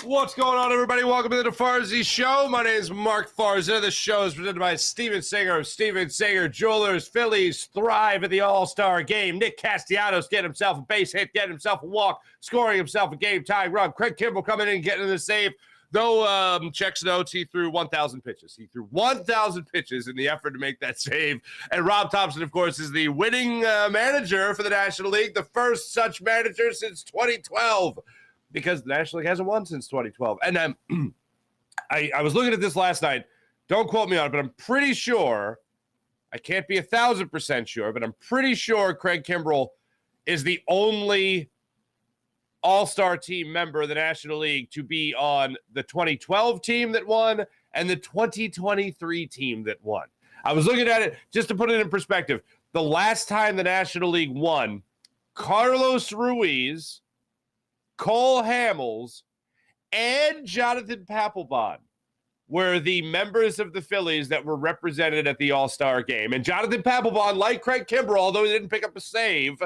What's going on, everybody? Welcome to the Farzy Show. My name is Mark Farza. The show is presented by Steven Singer of Steven Singer Jewelers. Phillies thrive at the All-Star game. Nick Castellanos getting himself a base hit, getting himself a walk, scoring himself a game-tying run. Craig Kimbrel coming in and getting the save. Though, checks notes, he threw 1,000 pitches. He threw 1,000 pitches in the effort to make that save. And Rob Thomson, of course, is the winning manager for the National League, the first such manager since 2012. Because the National League hasn't won since 2012. And I was looking at this last night. Don't quote me on it, but I'm pretty sure, I can't be 1,000% sure, but I'm pretty sure Craig Kimbrel is the only All-Star team member of the National League to be on the 2012 team that won and the 2023 team that won. I was looking at it, just to put it in perspective. The last time the National League won, Carlos Ruiz, Cole Hamels, and Jonathan Papelbon were the members of the Phillies that were represented at the All-Star game. And Jonathan Papelbon, like Craig Kimbrel, although he didn't pick up a save,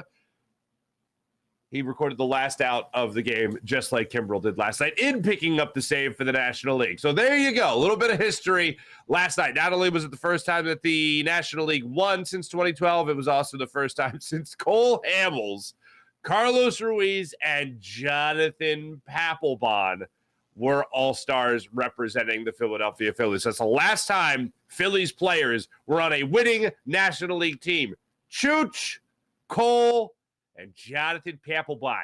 he recorded the last out of the game, just like Kimbrel did last night, in picking up the save for the National League. So there you go, a little bit of history last night. Not only was it the first time that the National League won since 2012, it was also the first time since Cole Hamels, Carlos Ruiz, and Jonathan Papelbon were all-stars representing the Philadelphia Phillies. That's the last time Phillies players were on a winning National League team. Chooch, Cole, and Jonathan Papelbon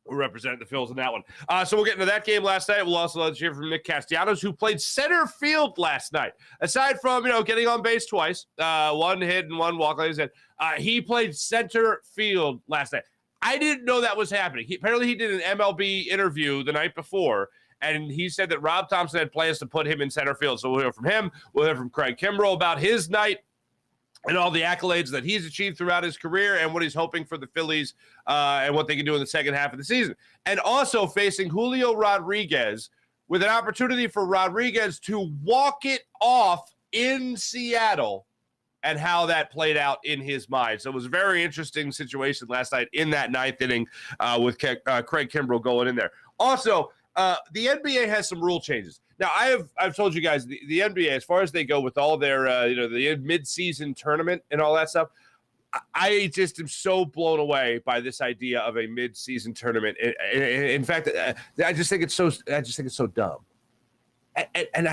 who represented the Phillies in that one. So we'll get into that game last night. We'll also let you hear from Nick Castellanos, who played center field last night. Aside from, getting on base twice, one hit and one walk, like I said, he played center field last night. I didn't know that was happening. Apparently he did an MLB interview the night before, and he said that Rob Thomson had plans to put him in center field. So we'll hear from him. We'll hear from Craig Kimbrel about his night and all the accolades that he's achieved throughout his career and what he's hoping for the Phillies and what they can do in the second half of the season. And also facing Julio Rodriguez, with an opportunity for Rodriguez to walk it off in Seattle, and how that played out in his mind. So it was a very interesting situation last night in that ninth inning with Craig Kimbrel going in there. Also, the NBA has some rule changes. Now, I've told you guys, the NBA, as far as they go with all their, the mid-season tournament and all that stuff, I just am so blown away by this idea of a mid-season tournament. In fact, I just think it's so dumb. And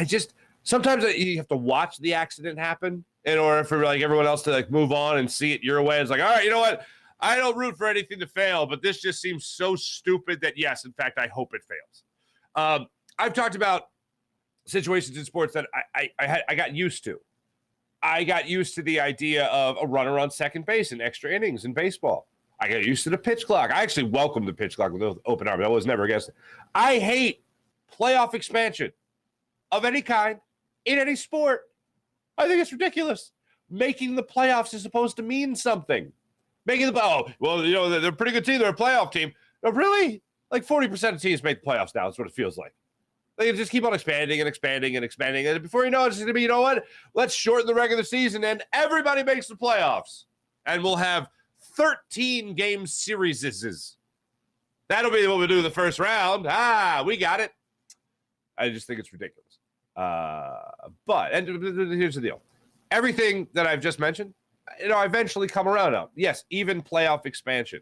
sometimes you have to watch the accident happen in order for everyone else to move on and see it your way. It's like, all right, you know what? I don't root for anything to fail, but this just seems so stupid that, yes, in fact, I hope it fails. I've talked about situations in sports that I got used to. I got used to the idea of a runner on second base in extra innings in baseball. I got used to the pitch clock. I actually welcome the pitch clock with open arms. I was never against it. I hate playoff expansion of any kind in any sport. I think it's ridiculous. Making the playoffs is supposed to mean something. They're a pretty good team. They're a playoff team. No, really? 40% of teams make the playoffs now. That's what it feels like. They just keep on expanding and expanding and expanding. And before you know it, it's going to be, let's shorten the regular season and everybody makes the playoffs. And we'll have 13 game series. That'll be what we do in the first round. We got it. I just think it's ridiculous. But here's the deal. Everything that I've just mentioned, eventually come around on. Yes, even playoff expansion.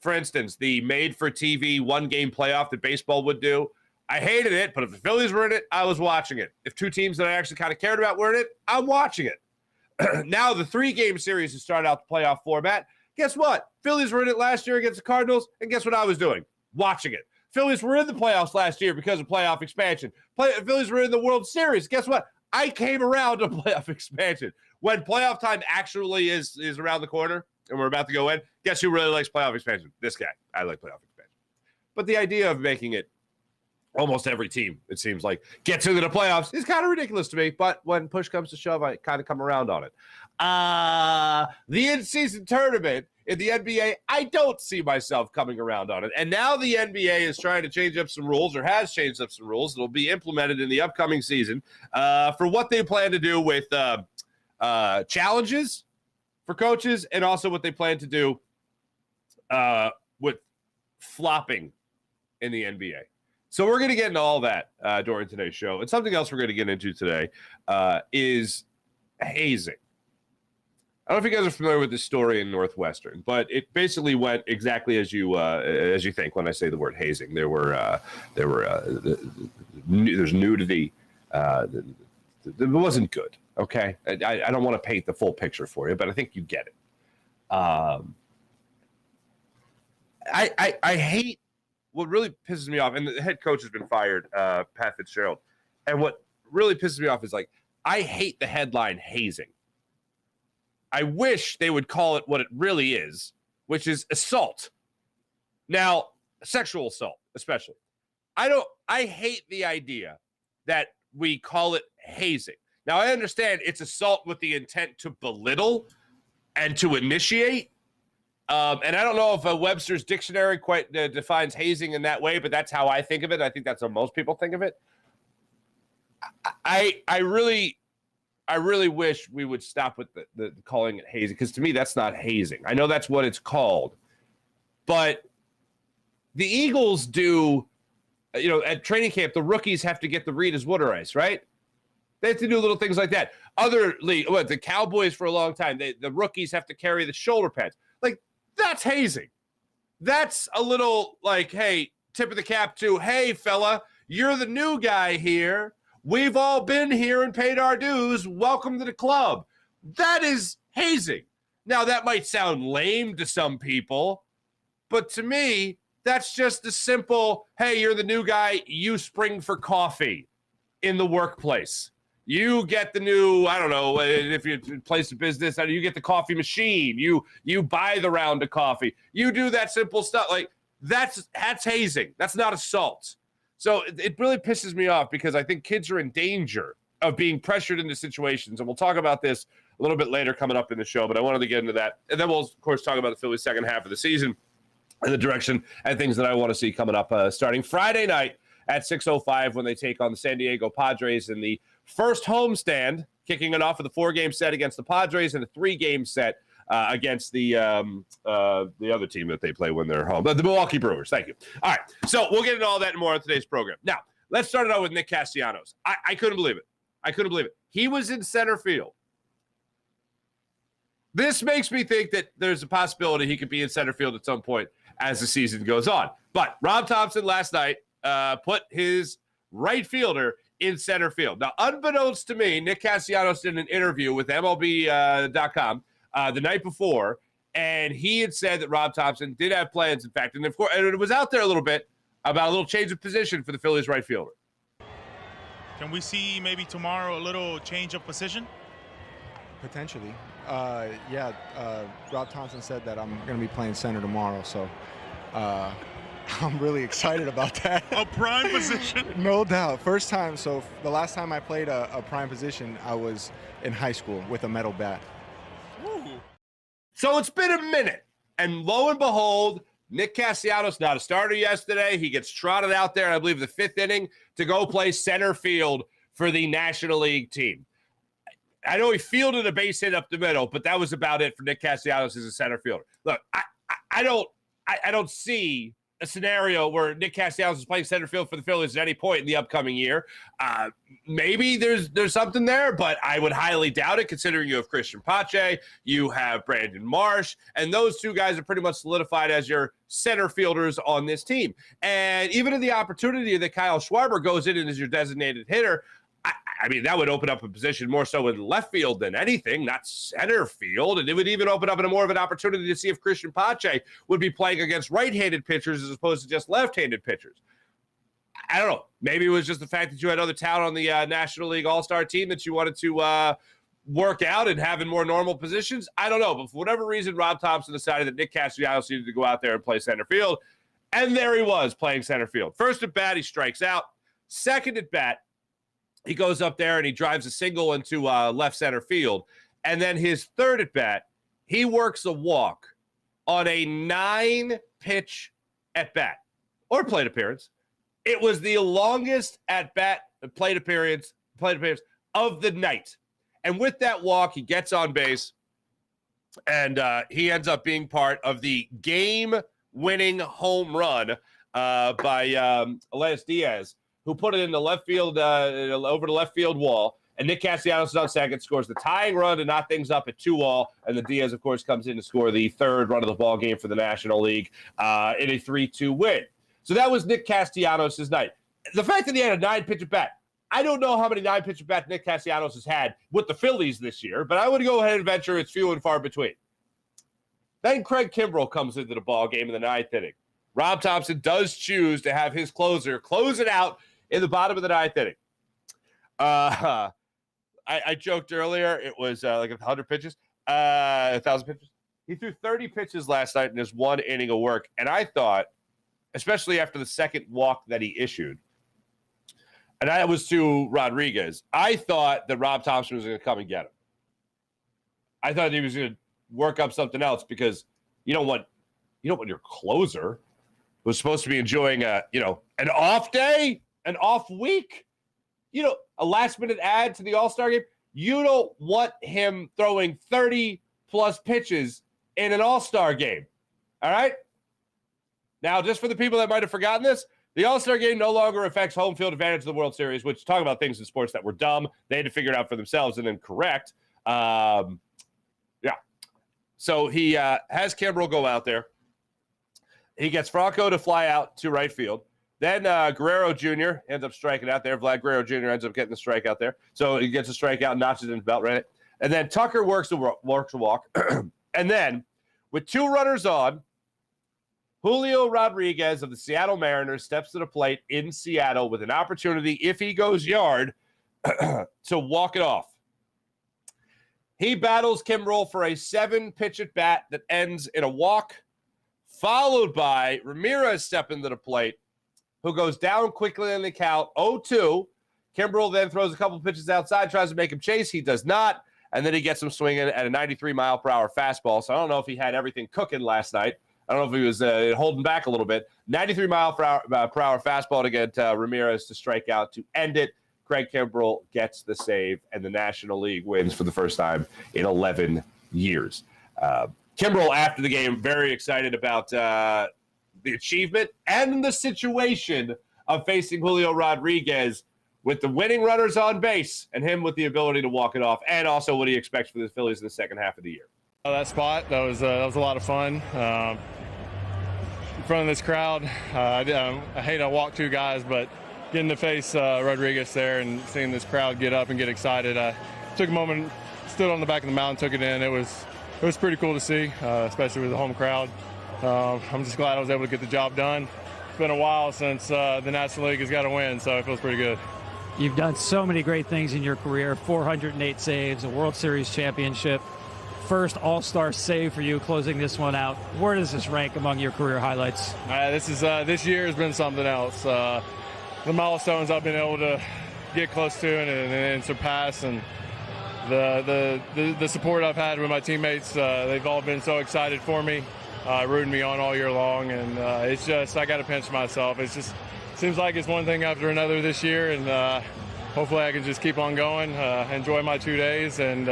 For instance, the made-for-TV one-game playoff that baseball would do, I hated it, but if the Phillies were in it, I was watching it. If two teams that I actually kind of cared about were in it, I'm watching it. Now the three-game series has started out the playoff format. Guess what? Phillies were in it last year against the Cardinals, and guess what I was doing? Watching it. Phillies were in the playoffs last year because of playoff expansion. Phillies were in the World Series. Guess what? I came around to playoff expansion. When playoff time actually is around the corner and we're about to go in, guess who really likes playoff expansion? This guy. I like playoff expansion. But the idea of making it almost every team, it seems like, gets into the playoffs is kind of ridiculous to me. But when push comes to shove, I kind of come around on it. The in-season tournament in the NBA, I don't see myself coming around on it. And now the NBA is trying to change up some rules, or has changed up some rules that will be implemented in the upcoming season for what they plan to do with challenges for coaches, and also what they plan to do with flopping in the NBA. So we're going to get into all that during today's show. And something else we're going to get into today is hazing. I don't know if you guys are familiar with this story in Northwestern, but it basically went exactly as you think when I say the word hazing. There's nudity. It wasn't good. Okay, I don't want to paint the full picture for you, but I think you get it. I hate. What really pisses me off, and the head coach has been fired, Pat Fitzgerald. And what really pisses me off is, like, I hate the headline hazing. I wish they would call it what it really is, which is assault. Now, sexual assault, especially. I hate the idea that we call it hazing. Now, I understand it's assault with the intent to belittle and to initiate. And I don't know if Webster's dictionary quite defines hazing in that way, but that's how I think of it. I think that's how most people think of it. I really wish we would stop with the calling it hazing, because to me, that's not hazing. I know that's what it's called. But the Eagles do, at training camp, the rookies have to get the Rita's water ice, right? They have to do little things like that. Other league, the Cowboys for a long time, the rookies have to carry the shoulder pads. Like, that's hazing. That's a little like, hey, tip of the cap to, hey, fella, you're the new guy here. We've all been here and paid our dues. Welcome to the club. That is hazing. Now, that might sound lame to some people, but to me, that's just a simple, hey, you're the new guy. You spring for coffee in the workplace. You get the new, I don't know, if you place a business, you get the coffee machine. You buy the round of coffee. You do that simple stuff. Like, that's hazing. That's not assault. So it really pisses me off, because I think kids are in danger of being pressured into situations. And we'll talk about this a little bit later coming up in the show, but I wanted to get into that. And then we'll, of course, talk about the Phillies' second half of the season and the direction and things that I want to see coming up starting Friday night at 6:05 when they take on the San Diego Padres in the first homestand, kicking it off with a 4-game set against the Padres and a 3-game set against the other team that they play when they're home, the Milwaukee Brewers. Thank you. All right, so we'll get into all that and more on today's program. Now, let's start it out with Nick Castellanos. I couldn't believe it. I couldn't believe it. He was in center field. This makes me think that there's a possibility he could be in center field at some point as the season goes on. But Rob Thomson last night put his right fielder in center field. Now, unbeknownst to me, Nick Castellanos did an interview with MLB.com the night before, and he had said that Rob Thomson did have plans, in fact, and of course, and it was out there a little bit about a little change of position for the Phillies right fielder. Can we see maybe tomorrow a little change of position? Potentially. Rob Thomson said that I'm going to be playing center tomorrow, so I'm really excited about that. A prime position? No doubt. First time. So the last time I played a prime position, I was in high school with a metal bat. Ooh. So it's been a minute, and lo and behold, Nick Castellanos, not a starter yesterday. He gets trotted out there, I believe, the 5th inning to go play center field for the National League team. I know he fielded a base hit up the middle, but that was about it for Nick Castellanos as a center fielder. Look, I don't see a scenario where Nick Castellanos is playing center field for the Phillies at any point in the upcoming year. Maybe there's something there, but I would highly doubt it, considering you have Christian Pache, you have Brandon Marsh, and those two guys are pretty much solidified as your center fielders on this team. And even in the opportunity that Kyle Schwarber goes in as your designated hitter, I mean, that would open up a position more so in left field than anything, not center field. And it would even open up more of an opportunity to see if Christian Pache would be playing against right-handed pitchers as opposed to just left-handed pitchers. I don't know. Maybe it was just the fact that you had other talent on the National League All-Star team that you wanted to work out and have in more normal positions. I don't know. But for whatever reason, Rob Thomson decided that Nick Castellanos needed to go out there and play center field. And there he was playing center field. First at bat, he strikes out. Second at bat, he goes up there and he drives a single into left center field. And then his third at bat, he works a walk on a 9-pitch at bat or plate appearance. It was the longest at bat plate appearance of the night. And with that walk, he gets on base and he ends up being part of the game-winning home run by Elias Diaz, who put it in the left field, over the left field wall. And Nick Castellanos is on second, scores the tying run to knock things up at 2-2. And then Diaz, of course, comes in to score the third run of the ball game for the National League in a 3-2 win. So that was Nick Castellanos' night. The fact that he had a 9-pitch at bat, I don't know how many 9-pitch at bats Nick Castellanos has had with the Phillies this year, but I would go ahead and venture it's few and far between. Then Craig Kimbrel comes into the ball game in the 9th inning. Rob Thomson does choose to have his closer close it out in the bottom of the 9th inning. I joked earlier it was like 100 pitches, 1,000 pitches. He threw 30 pitches last night in his 1 inning of work, and I thought, especially after the second walk that he issued, and that was to Rodriguez, I thought that Rob Thomson was going to come and get him. I thought he was going to work up something else because you don't want your closer who's supposed to be enjoying an off day, an off week, a last-minute add to the All-Star game. You don't want him throwing 30-plus pitches in an All-Star game, all right? Now, just for the people that might have forgotten this, the All-Star game no longer affects home field advantage of the World Series, which talking about things in sports that were dumb, they had to figure it out for themselves and then correct. So he has Kimbrel go out there. He gets Franco to fly out to right field. Then Guerrero Jr. ends up striking out there. Vlad Guerrero Jr. ends up getting the strikeout there. So he gets a strikeout and notches in his belt, right? And then Tucker works the walk. And then with 2 runners on, Julio Rodriguez of the Seattle Mariners steps to the plate in Seattle with an opportunity, if he goes yard, to walk it off. He battles Kimbrel for a 7-pitch at bat that ends in a walk, followed by Ramirez stepping to the plate, who goes down quickly in the count, 0-2. Kimbrel then throws a couple pitches outside, tries to make him chase. He does not, and then he gets him swinging at a 93-mile-per-hour fastball. So I don't know if he had everything cooking last night. I don't know if he was holding back a little bit. 93-mile-per-hour fastball to get Ramirez to strike out to end it. Craig Kimbrel gets the save, and the National League wins for the first time in 11 years. Kimbrel, after the game, very excited about the achievement and the situation of facing Julio Rodriguez with the winning runners on base and him with the ability to walk it off, and also what he expects for the Phillies in the second half of the year. That spot, that was a lot of fun. In front of this crowd, I hate to walk 2 guys, but getting to face Rodriguez there and seeing this crowd get up and get excited, I took a moment, stood on the back of the mountain, took it in. It was pretty cool to see, especially with the home crowd. I'm just glad I was able to get the job done. It's been a while since the National League has got a win, so it feels pretty good. You've done so many great things in your career, 408 saves, a World Series championship, first All-Star save for you closing this one out. Where does this rank among your career highlights? This year has been something else. The milestones I've been able to get close to and surpass, and the support I've had with my teammates, they've all been so excited for me, rooting me on all year long, and it's just, I got to pinch myself. It's just seems like it's one thing after another this year, and hopefully I can just keep on going, enjoy my 2 days, and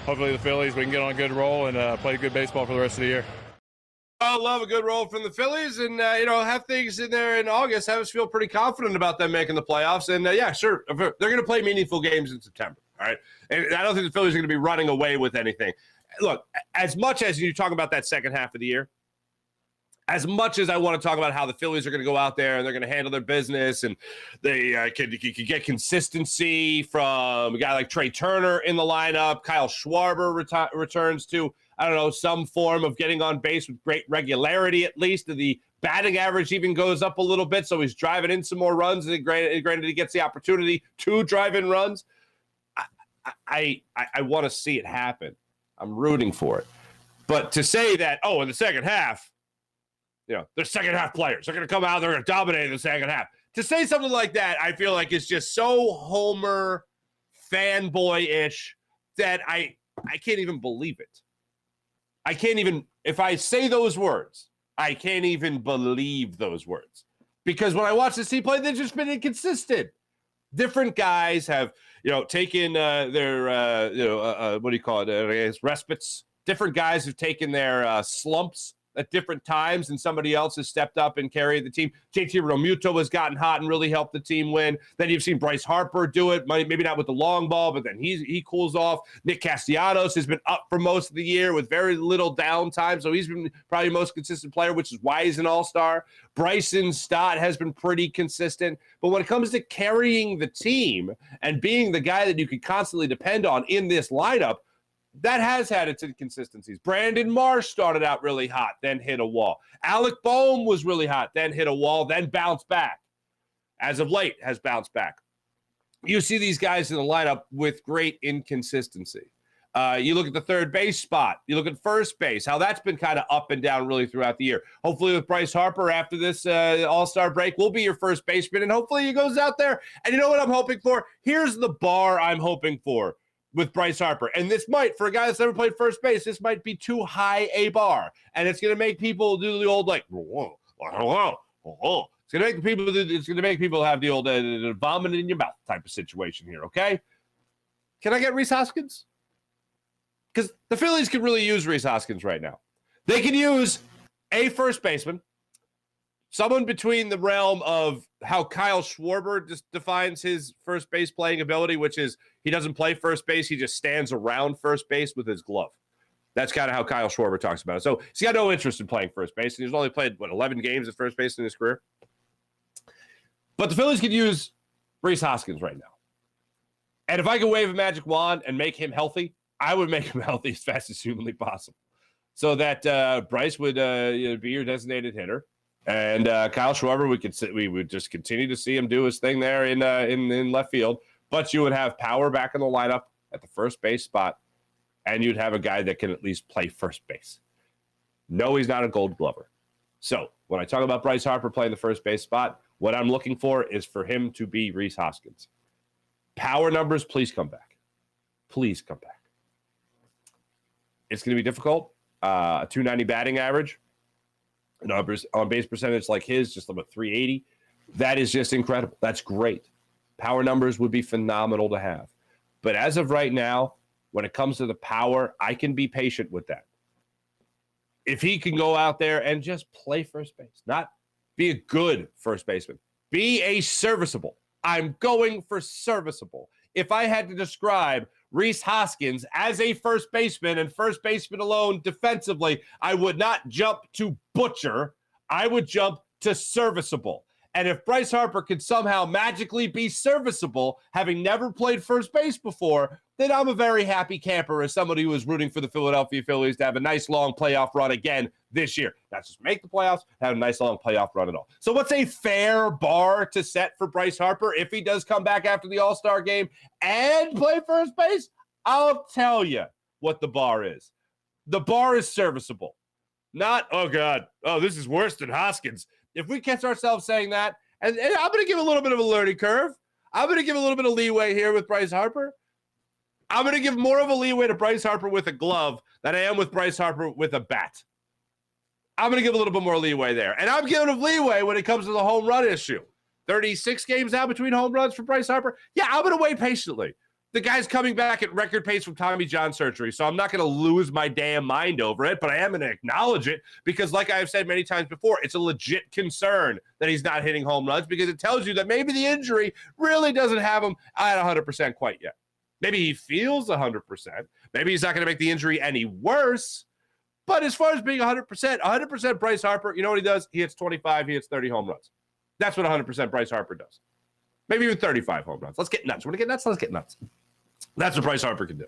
hopefully the Phillies, we can get on a good roll and play good baseball for the rest of the year. I love a good roll from the Phillies, and have things in there in August. Have us feel pretty confident about them making the playoffs. And yeah, sure, they're going to play meaningful games in September. All right, and I don't think the Phillies are going to be running away with anything. Look, as much as you talk about that second half of the year, as much as I want to talk about how the Phillies are going to go out there and they're going to handle their business, and they could get consistency from a guy like Trey Turner in the lineup, Kyle Schwarber returns to, I don't know, some form of getting on base with great regularity at least. The batting average even goes up a little bit, so he's driving in some more runs. And granted, he gets the opportunity to drive in runs. I want to see it happen. I'm rooting for it. But to say that, in the second half, they're second half players. They're going to come out, they're going to dominate in the second half. To say something like that, I feel like it's just so Homer fanboy-ish that I can't even believe it. I can't even, if I say those words, I can't even believe those words. Because when I watch this team play, they've just been inconsistent. Different guys have, taken their, what do you call it, respites. Different guys have taken their slumps at different times, and somebody else has stepped up and carried the team. JT Realmuto has gotten hot and really helped the team win. Then you've seen Bryce Harper do it, maybe not with the long ball, but then he cools off. Nick Castellanos has been up for most of the year with very little downtime, so he's been probably the most consistent player, which is why he's an all-star. Bryson Stott has been pretty consistent, but when it comes to carrying the team and being the guy that you can constantly depend on in this lineup, that has had its inconsistencies. Brandon Marsh started out really hot, then hit a wall. Alec Boehm was really hot, then hit a wall, then bounced back. As of late, has bounced back. You see these guys in the lineup with great inconsistency. You look at the third base spot. You look at first base, how that's been kind of up and down really throughout the year. Hopefully with Bryce Harper after this all-star break, will be your first baseman, and hopefully he goes out there. And you know what I'm hoping for? Here's the bar I'm hoping for with Bryce Harper. And this might, for a guy that's never played first base, this might be too high a bar. And it's going to make people do the old, like, whoa, whoa, whoa. It's going to make people have the old vomit in your mouth type of situation here, okay? Can I get Rhys Hoskins? Because the Phillies could really use Rhys Hoskins right now. They can use a first baseman, someone between the realm of how Kyle Schwarber just defines his first base playing ability, which is he doesn't play first base. He just stands around first base with his glove. That's kind of how Kyle Schwarber talks about it. So he's got no interest in playing first base. And he's only played, 11 games at first base in his career. But the Phillies could use Rhys Hoskins right now. And if I could wave a magic wand and make him healthy, I would make him healthy as fast as humanly possible. So that Bryce would be your designated hitter. And Kyle Schwarber, we would just continue to see him do his thing there in left field. But you would have power back in the lineup at the first base spot, and you'd have a guy that can at least play first base. No, he's not a Gold Glover. So when I talk about Bryce Harper playing the first base spot, what I'm looking for is for him to be Rhys Hoskins. Power numbers, please come back. Please come back. It's going to be difficult. A 290 batting average. Numbers on base percentage like his, just about 380. That is just incredible. That's great. Power numbers would be phenomenal to have. But as of right now, when it comes to the power, I can be patient with that. If he can go out there and just play first base, not be a good first baseman, be a serviceable. I'm going for serviceable. If I had to describe Rhys Hoskins as a first baseman and first baseman alone defensively, I would not jump to butcher. I would jump to serviceable. And if Bryce Harper could somehow magically be serviceable, having never played first base before, then I'm a very happy camper as somebody who is rooting for the Philadelphia Phillies to have a nice long playoff run again this year. Not just make the playoffs, have a nice long playoff run at all. So what's a fair bar to set for Bryce Harper if he does come back after the All-Star game and play first base? I'll tell you what the bar is. The bar is serviceable. Not, oh, God, oh, this is worse than Hoskins. If we catch ourselves saying that, and I'm going to give a little bit of a learning curve. I'm going to give a little bit of leeway here with Bryce Harper. I'm going to give more of a leeway to Bryce Harper with a glove than I am with Bryce Harper with a bat. I'm going to give a little bit more leeway there. And I'm giving him leeway when it comes to the home run issue. 36 games out between home runs for Bryce Harper. Yeah, I'm going to wait patiently. The guy's coming back at record pace from Tommy John surgery, so I'm not going to lose my damn mind over it, but I am going to acknowledge it because, like I've said many times before, it's a legit concern that he's not hitting home runs because it tells you that maybe the injury really doesn't have him at 100% quite yet. Maybe he feels 100%. Maybe he's not going to make the injury any worse. But as far as being 100% Bryce Harper, you know what he does? He hits 25, he hits 30 home runs. That's what 100% Bryce Harper does. Maybe even 35 home runs. Let's get nuts. Want to get nuts? Let's get nuts. That's what Bryce Harper can do.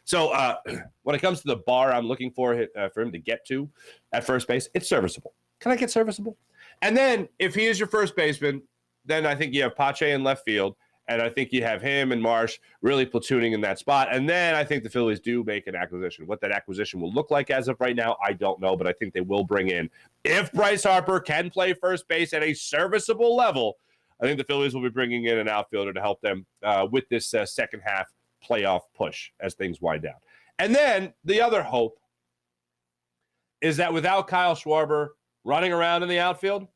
So when it comes to the bar I'm looking for him to get to at first base, it's serviceable. Can I get serviceable? And then if he is your first baseman, then I think you have Pache in left field, and I think you have him and Marsh really platooning in that spot. And then I think the Phillies do make an acquisition. What that acquisition will look like as of right now, I don't know, but I think they will bring in. If Bryce Harper can play first base at a serviceable level, I think the Phillies will be bringing in an outfielder to help them with this second half playoff push as things wind down. And then the other hope is that without Kyle Schwarber running around in the outfield,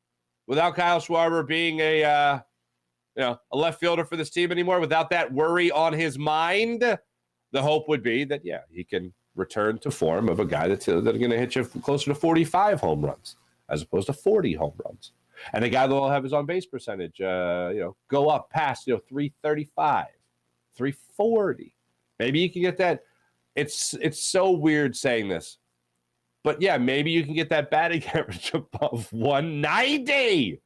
without Kyle Schwarber being a left fielder for this team anymore, without that worry on his mind, the hope would be that, yeah, he can return to form of a guy that's going to hit you closer to 45 home runs as opposed to 40 home runs. And a guy that will have his on-base percentage, go up past, 335, 340. Maybe you can get that. It's so weird saying this. But, yeah, maybe you can get that batting average above 190.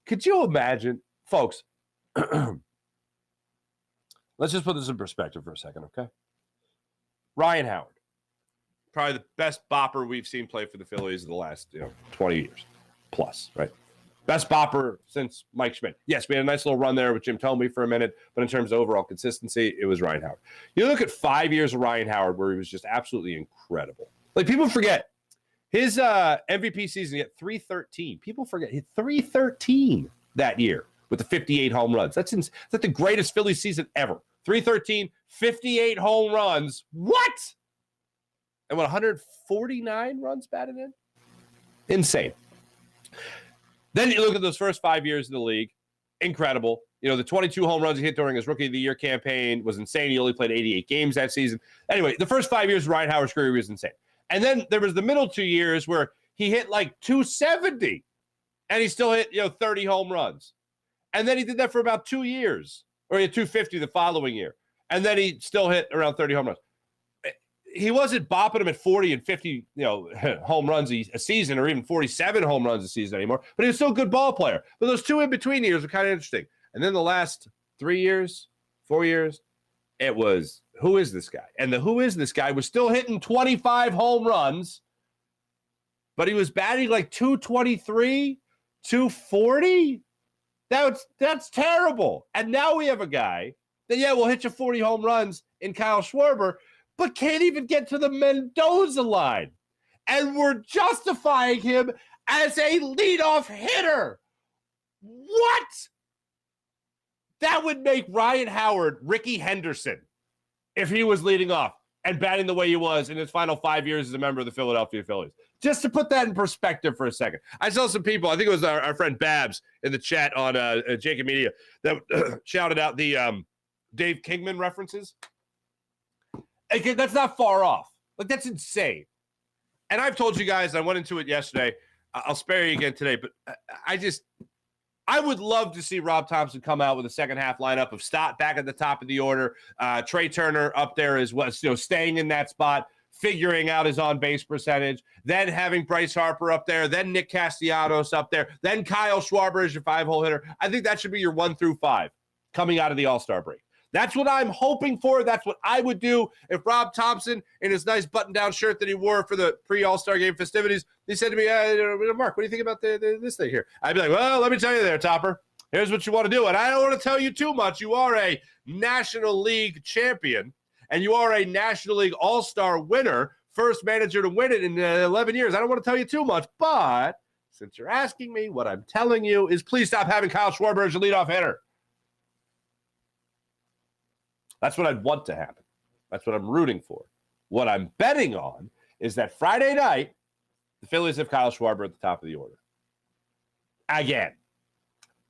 Could you imagine? Folks, let's just put this in perspective for a second, okay? Ryan Howard, probably the best bopper we've seen play for the Phillies in the last 20 years plus, right? Best bopper since Mike Schmidt. Yes, we had a nice little run there with Jim Thomson for a minute, but in terms of overall consistency, it was Ryan Howard. You look at 5 years of Ryan Howard where he was just absolutely incredible. Like, people forget his MVP season, he hit 313. People forget he hit 313 that year with the 58 home runs. That's the greatest Phillies season ever. 313, 58 home runs. What? And 149 runs batted in? Insane. Then you look at those first 5 years in the league. Incredible. The 22 home runs he hit during his Rookie of the Year campaign was insane. He only played 88 games that season. Anyway, the first 5 years of Ryan Howard's career was insane. And then there was the middle 2 years where he hit like 270, and he still hit 30 home runs. And then he did that for about 2 years, or he had 250 the following year. And then he still hit around 30 home runs. He wasn't bopping him at 40 and 50, home runs a season, or even 47 home runs a season anymore. But he was still a good ball player. But those two in-between years were kind of interesting. And then the last 3 years, 4 years, it was, who is this guy? And the who is this guy was still hitting 25 home runs, but he was batting like 223, 240. That's terrible. And now we have a guy that, will hit you 40 home runs in Kyle Schwarber, but can't even get to the Mendoza line. And we're justifying him as a leadoff hitter. What? That would make Ryan Howard Ricky Henderson if he was leading off and batting the way he was in his final 5 years as a member of the Philadelphia Phillies. Just to put that in perspective for a second. I saw some people, I think it was our friend Babs in the chat on Jacob Media, that shouted out the Dave Kingman references. Again, that's not far off. Like, that's insane. And I've told you guys, I went into it yesterday. I'll spare you again today, but I would love to see Rob Thomson come out with a second half lineup of Stott back at the top of the order, Trey Turner up there as well, staying in that spot, figuring out his on-base percentage, then having Bryce Harper up there, then Nick Castellanos up there, then Kyle Schwarber as your 5-hole hitter. I think that should be your 1 through 5 coming out of the All-Star break. That's what I'm hoping for. That's what I would do if Rob Thomson, in his nice button-down shirt that he wore for the pre-All-Star game festivities, he said to me, Mark, what do you think about this thing here? I'd be like, well, let me tell you there, Topper. Here's what you want to do. And I don't want to tell you too much. You are a National League champion, and you are a National League All-Star winner, first manager to win it in 11 years. I don't want to tell you too much, but since you're asking me, what I'm telling you is please stop having Kyle Schwarber as your leadoff hitter. That's what I'd want to happen. That's what I'm rooting for. What I'm betting on is that Friday night, the Phillies have Kyle Schwarber at the top of the order. Again,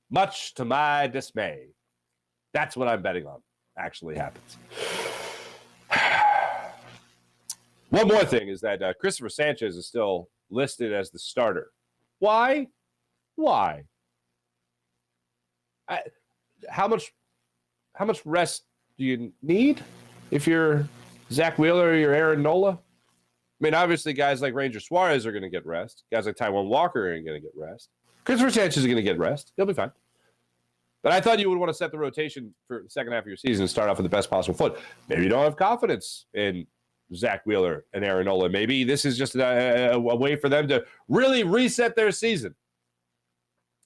much to my dismay. That's what I'm betting on actually happens. One more thing is that Christopher Sanchez is still listed as the starter. Why? How much rest do you need if you're Zach Wheeler or you're Aaron Nola? I mean, obviously, guys like Ranger Suarez are going to get rest. Guys like Taijuan Walker are going to get rest. Christopher Sanchez is going to get rest. He'll be fine. But I thought you would want to set the rotation for the second half of your season and start off with the best possible foot. Maybe you don't have confidence in Zach Wheeler and Aaron Nola. Maybe this is just a way for them to really reset their season,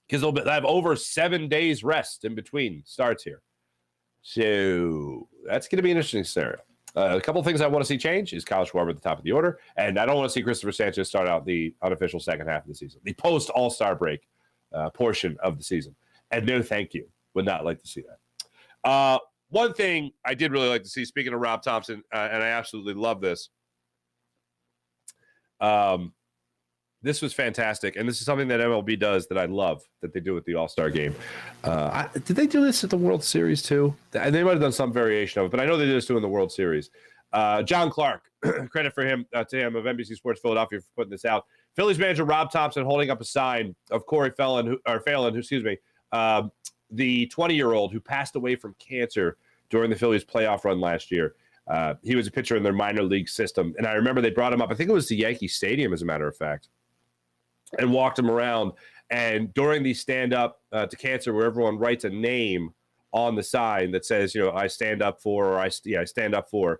because they'll have over 7 days rest in between starts here. So that's going to be an interesting scenario. A couple of things I want to see change is Kyle Schwarber at the top of the order, and I don't want to see Christopher Sanchez start out the unofficial second half of the season, the post-All-Star break portion of the season. And no thank you. Would not like to see that. One thing I did really like to see, speaking of Rob Thomson, and I absolutely love this, this was fantastic, and this is something that MLB does that I love, that they do with the All-Star game. Did they do this at the World Series too? They might have done some variation of it, but I know they did this too in the World Series. John Clark credit for him to him of NBC Sports Philadelphia for putting this out. Phillies manager Rob Thomson holding up a sign of Corey Phelan, the 20-year-old who passed away from cancer during the Phillies playoff run last year. He was a pitcher in their minor league system, and I remember they brought him up. I think it was to Yankee Stadium, as a matter of fact, and walked him around. And during the stand up to cancer, where everyone writes a name on the sign that says, I stand up for, or I stand up for,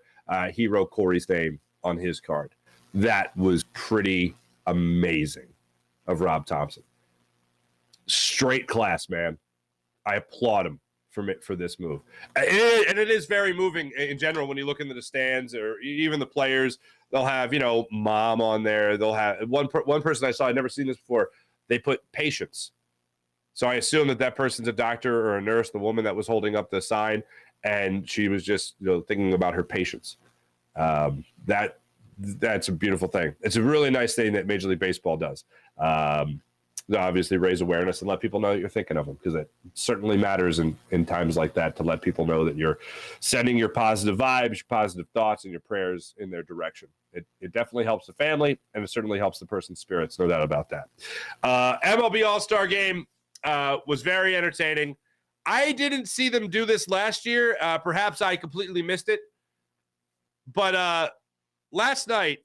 he wrote Corey's name on his card. That was pretty amazing of Rob Thomson. Straight class, man. I applaud him for this move. And it is very moving in general when you look into the stands, or even the players. They'll have, mom on there. They'll have one person I saw, I'd never seen this before. They put patients. So I assume that person's a doctor or a nurse, the woman that was holding up the sign, and she was just thinking about her patients. That's a beautiful thing. It's a really nice thing that Major League Baseball does. To obviously raise awareness and let people know that you're thinking of them, because it certainly matters in times like that to let people know that you're sending your positive vibes, your positive thoughts, and your prayers in their direction. It definitely helps the family, and it certainly helps the person's spirits, no doubt about that. MLB All-Star Game was very entertaining. I didn't see them do this last year. Perhaps I completely missed it. But last night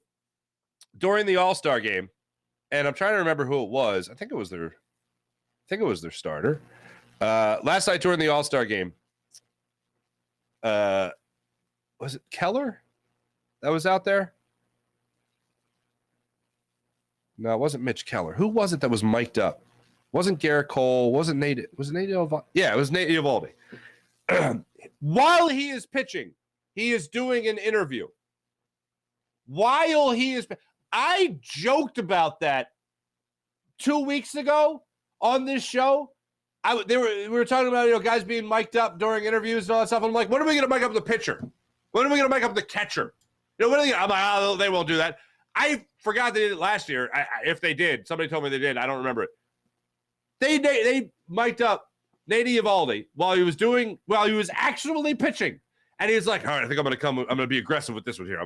during the All-Star Game, and I'm trying to remember who it was. I think it was their starter. Last night during the All-Star Game, was it Keller that was out there? No, it wasn't Mitch Keller. Who was it that was mic'd up? Wasn't Garrett Cole? Wasn't Nate? Was it Nate Eovaldi? Yeah, it was Nate Eovaldi. While he is pitching, he is doing an interview. While he is, I joked about that 2 weeks ago on this show. We were talking about guys being mic'd up during interviews and all that stuff. I'm like, when are we going to mic up the pitcher? When are we going to mic up the catcher? I'm like, they won't do that. I forgot they did it last year. If they did, somebody told me they did. I don't remember it. They mic'd up Nate Eovaldi while he was actually pitching, and he was like, "All right, I think I'm going to be aggressive with this one here. I'm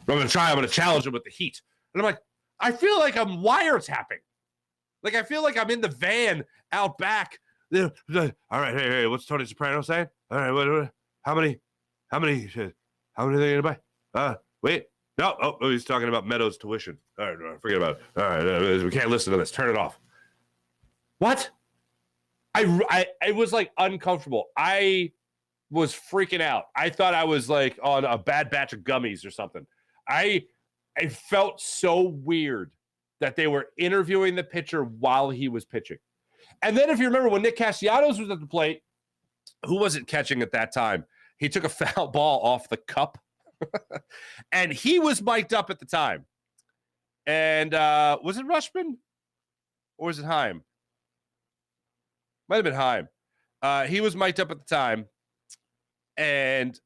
going to challenge him with the heat." And I'm like, I feel like I'm wiretapping. Like, I feel like I'm in the van out back. All right, hey, what's Tony Soprano saying? All right, how many are they going to buy? Wait. No, he's talking about Meadows' tuition. All right, forget about it. All right, we can't listen to this. Turn it off. What? I was like uncomfortable. I was freaking out. I thought I was like on a bad batch of gummies or something. I felt so weird that they were interviewing the pitcher while he was pitching. And then if you remember when Nick Castellanos was at the plate, who wasn't catching at that time? He took a foul ball off the cup. And he was mic'd up at the time. And was it Rushman? Or was it Heim? Might have been Heim. He was mic'd up at the time. And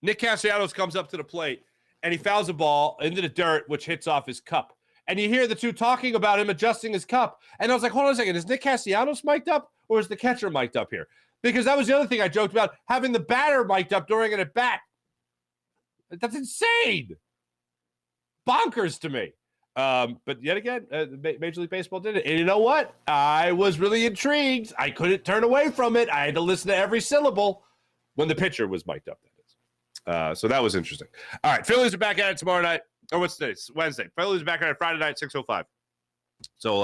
Nick Castellanos comes up to the plate, and he fouls a ball into the dirt, which hits off his cup. And you hear the two talking about him adjusting his cup. And I was like, hold on a second. Is Nick Castellanos mic'd up, or is the catcher mic'd up here? Because that was the other thing I joked about, having the batter mic'd up during an at-bat. That's insane. Bonkers to me. But yet again, Major League Baseball did it. And you know what? I was really intrigued. I couldn't turn away from it. I had to listen to every syllable when the pitcher was mic'd up, that is. So that was interesting. All right, Phillies are back at it tomorrow night. Or what's today? It's Wednesday. Phillies are back at it Friday night, 6:05. So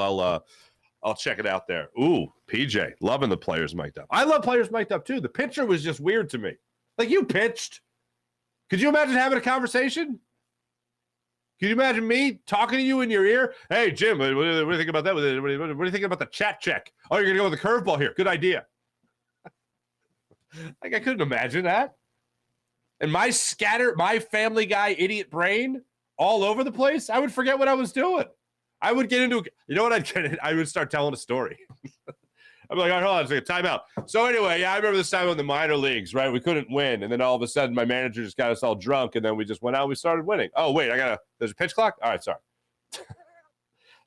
I'll check it out there. Ooh, PJ, loving the players mic'd up. I love players mic'd up too. The pitcher was just weird to me. Like, you pitched. Could you imagine having a conversation? Can you imagine me talking to you in your ear? Hey, Jim, what do you think about that? What do you think about the chat check? Oh, you're going to go with the curveball here. Good idea. Like, I couldn't imagine that. And my Family Guy idiot brain all over the place, I would forget what I was doing. I would get into, you know what I'd get in? I would start telling a story. I'm like, all right, hold on, it's like a timeout. So anyway, I remember this time in the minor leagues, right? We couldn't win. And then all of a sudden, my manager just got us all drunk. And then we just went out and we started winning. Oh, wait, there's a pitch clock? All right, sorry.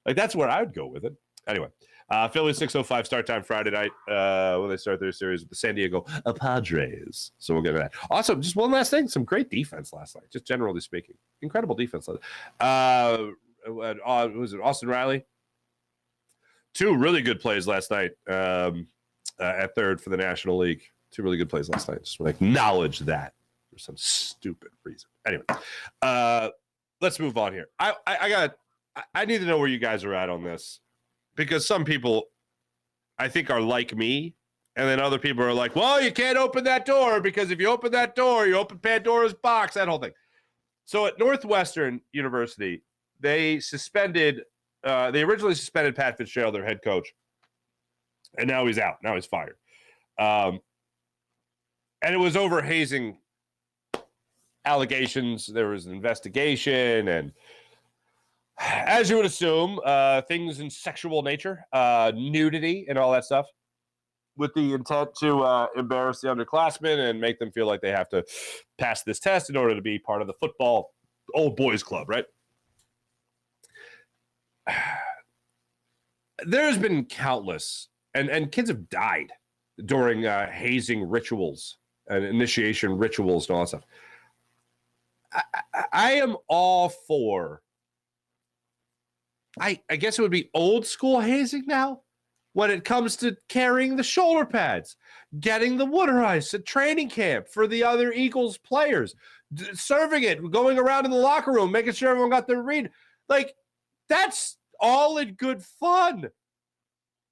Like, that's where I would go with it. Anyway, Philly 6:05 start time Friday night when they start their series with the San Diego Padres. So we'll get to that. Also, just one last thing, some great defense last night, just generally speaking. Incredible defense last night. Was it Austin Riley? 2 really good plays last night at third for the National League. 2 really good plays last night. Just want to acknowledge that for some stupid reason. Anyway, let's move on here. I need to know where you guys are at on this, because some people, I think, are like me, and then other people are like, well, you can't open that door, because if you open that door, you open Pandora's box, that whole thing. So at Northwestern University, they originally suspended Pat Fitzgerald, their head coach, and now he's out. Now he's fired. And it was over hazing allegations. There was an investigation, and as you would assume, things in sexual nature, nudity and all that stuff, with the intent to embarrass the underclassmen and make them feel like they have to pass this test in order to be part of the football old boys club, right? There's been countless, and kids have died during hazing rituals and initiation rituals and all that stuff. I am all for, I guess it would be old school hazing now when it comes to carrying the shoulder pads, getting the water ice at training camp for the other Eagles players, serving it, going around in the locker room, making sure everyone got their read. Like, that's all in good fun.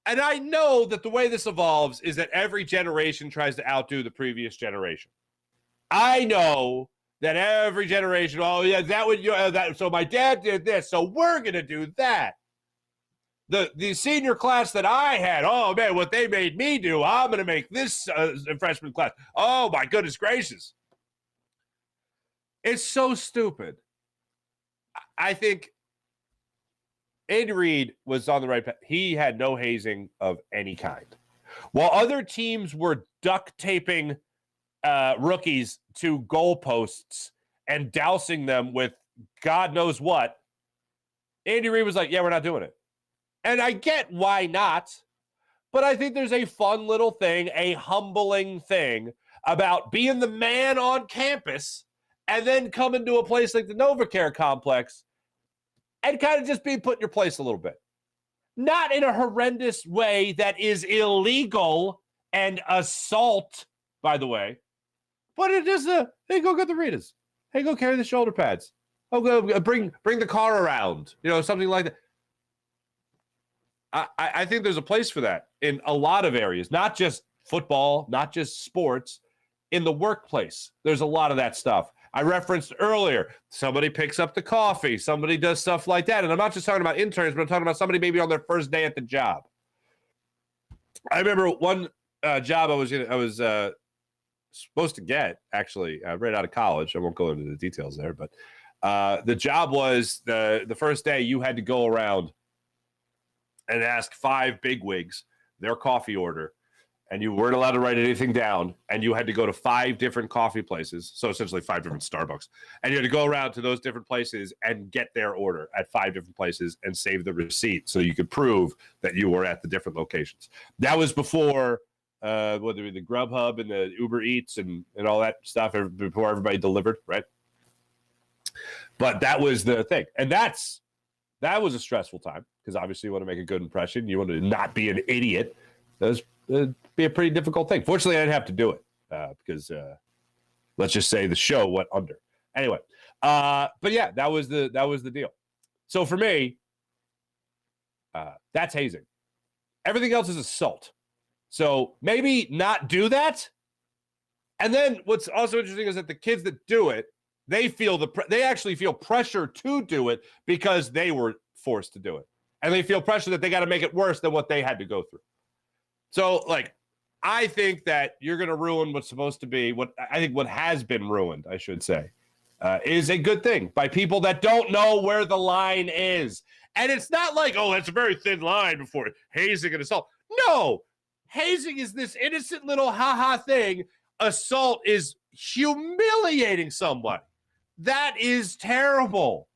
And I know that the way this evolves is that every generation tries to outdo the previous generation. I know that every generation, oh yeah, that would that. So my dad did this, so we're gonna do that. The senior class that I had, oh man, what they made me do, I'm gonna make this freshman class. Oh my goodness gracious, it's so stupid. I think Andy Reid was on the right path. He had no hazing of any kind, while other teams were duct taping rookies to goalposts and dousing them with God knows what. Andy Reid was like, yeah, we're not doing it. And I get why not, but I think there's a fun little thing, a humbling thing about being the man on campus and then coming to a place like the NovaCare complex and kind of just being put in your place a little bit. Not in a horrendous way that is illegal and assault, by the way, but it is hey, go get the readers. Hey, go carry the shoulder pads. Oh, go bring the car around. You know, something like that. I think there's a place for that in a lot of areas, not just football, not just sports. In the workplace, there's a lot of that stuff. I referenced earlier, somebody picks up the coffee, somebody does stuff like that. And I'm not just talking about interns, but I'm talking about somebody maybe on their first day at the job. I remember one job I was supposed to get, actually, right out of college. I won't go into the details there, but the job was the first day you had to go around and ask 5 bigwigs their coffee order, and you weren't allowed to write anything down, and you had to go to 5 different coffee places, so essentially 5 different Starbucks, and you had to go around to those different places and get their order at 5 different places and save the receipt so you could prove that you were at the different locations. That was before whether the Grubhub and the Uber Eats and all that stuff, before everybody delivered, right? But that was the thing, and that was a stressful time, because obviously you want to make a good impression. You want to not be an idiot. It'd be a pretty difficult thing. Fortunately, I didn't have to do it because let's just say the show went under. Anyway, but yeah, that was the deal. So for me, that's hazing. Everything else is assault. So maybe not do that. And then what's also interesting is that the kids that do it, they actually feel pressure to do it because they were forced to do it. And they feel pressure that they got to make it worse than what they had to go through. So, like, I think that you're going to ruin what's supposed to be, what has been ruined, I should say, is a good thing by people that don't know where the line is. And it's not like, oh, that's a very thin line before hazing and assault. No, hazing is this innocent little ha-ha thing. Assault is humiliating someone. That is terrible.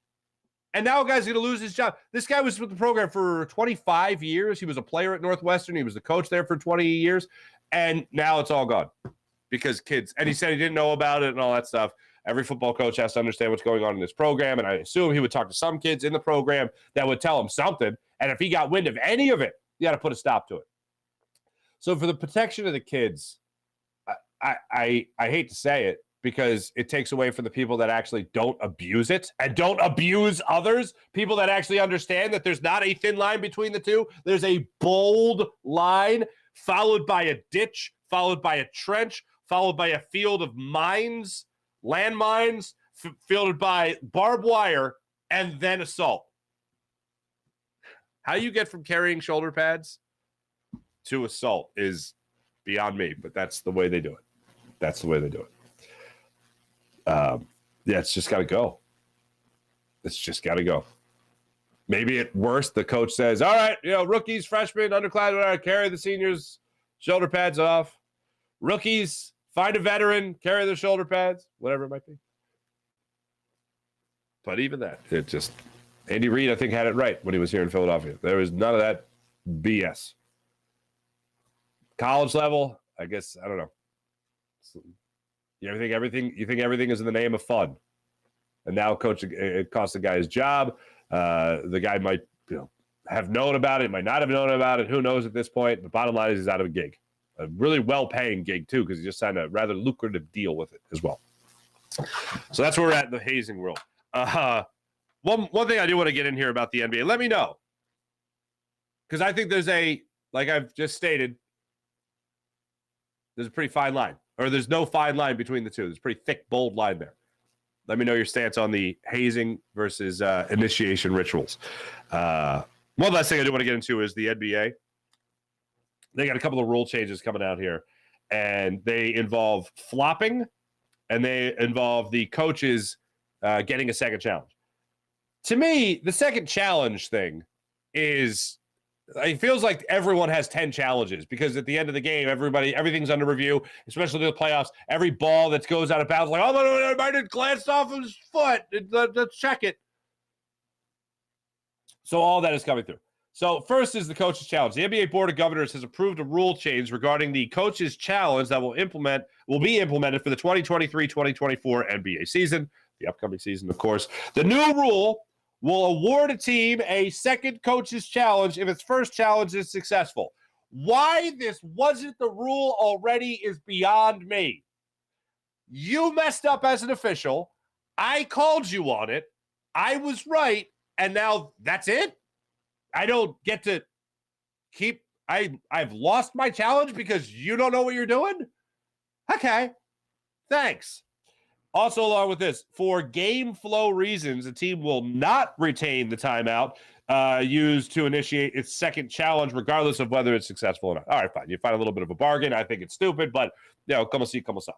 And now a guy's going to lose his job. This guy was with the program for 25 years. He was a player at Northwestern. He was the coach there for 20 years. And now it's all gone because kids. And he said he didn't know about it and all that stuff. Every football coach has to understand what's going on in this program. And I assume he would talk to some kids in the program that would tell him something. And if he got wind of any of it, you got to put a stop to it. So for the protection of the kids, I hate to say it, because it takes away from the people that actually don't abuse it and don't abuse others, people that actually understand that there's not a thin line between the two. There's a bold line followed by a ditch, followed by a trench, followed by a field of mines, landmines, filled by barbed wire, and then assault. How you get from carrying shoulder pads to assault is beyond me, but that's the way they do it. That's the way they do it. Yeah, it's just got to go. It's just got to go. Maybe at worst, the coach says, all right, rookies, freshmen, underclassmen, carry the seniors' shoulder pads off. Rookies, find a veteran, carry their shoulder pads, whatever it might be. But even that, Andy Reid, I think, had it right when he was here in Philadelphia. There was none of that BS. College level, I guess, I don't know. You think everything is in the name of fun, and now it costs the guy his job. The guy might have known about it, might not have known about it. Who knows at this point? The bottom line is he's out of a gig, a really well-paying gig too, because he just signed a rather lucrative deal with it as well. So that's where we're at in the hazing world. One thing I do want to get in here about the NBA. Let me know, because I think like I've just stated, there's a pretty fine line. Or there's no fine line between the two. There's a pretty thick, bold line there. Let me know your stance on the hazing versus initiation rituals. One last thing I do want to get into is the NBA. They got a couple of rule changes coming out here, and they involve flopping, and they involve the coaches getting a second challenge. To me, the second challenge thing it feels like everyone has 10 challenges, because at the end of the game, everything's under review, especially the playoffs. Every ball that goes out of bounds, like, oh, I didn't glance off his foot. Let's check it. So all that is coming through. So first is the coach's challenge. The NBA Board of Governors has approved a rule change regarding the coach's challenge that will be implemented for the 2023-2024 NBA season, the upcoming season, of course. The new rule will award a team a second coach's challenge if its first challenge is successful. Why this wasn't the rule already is beyond me. You messed up as an official. I called you on it. I was right. And now that's it? I don't get to keep... I've lost my challenge because you don't know what you're doing? Okay. Thanks. Also, along with this, for game flow reasons, the team will not retain the timeout used to initiate its second challenge, regardless of whether it's successful or not. All right, fine. You find a little bit of a bargain. I think it's stupid, but, como si, como sa.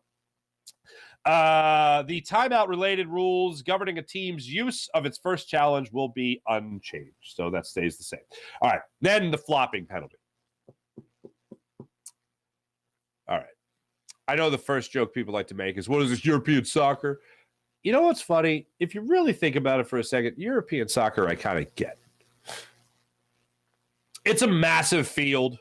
The timeout-related rules governing a team's use of its first challenge will be unchanged. So that stays the same. All right, then the flopping penalty. All right. I know the first joke people like to make is, what is this, European soccer? You know what's funny? If you really think about it for a second, European soccer I kind of get. It's a massive field.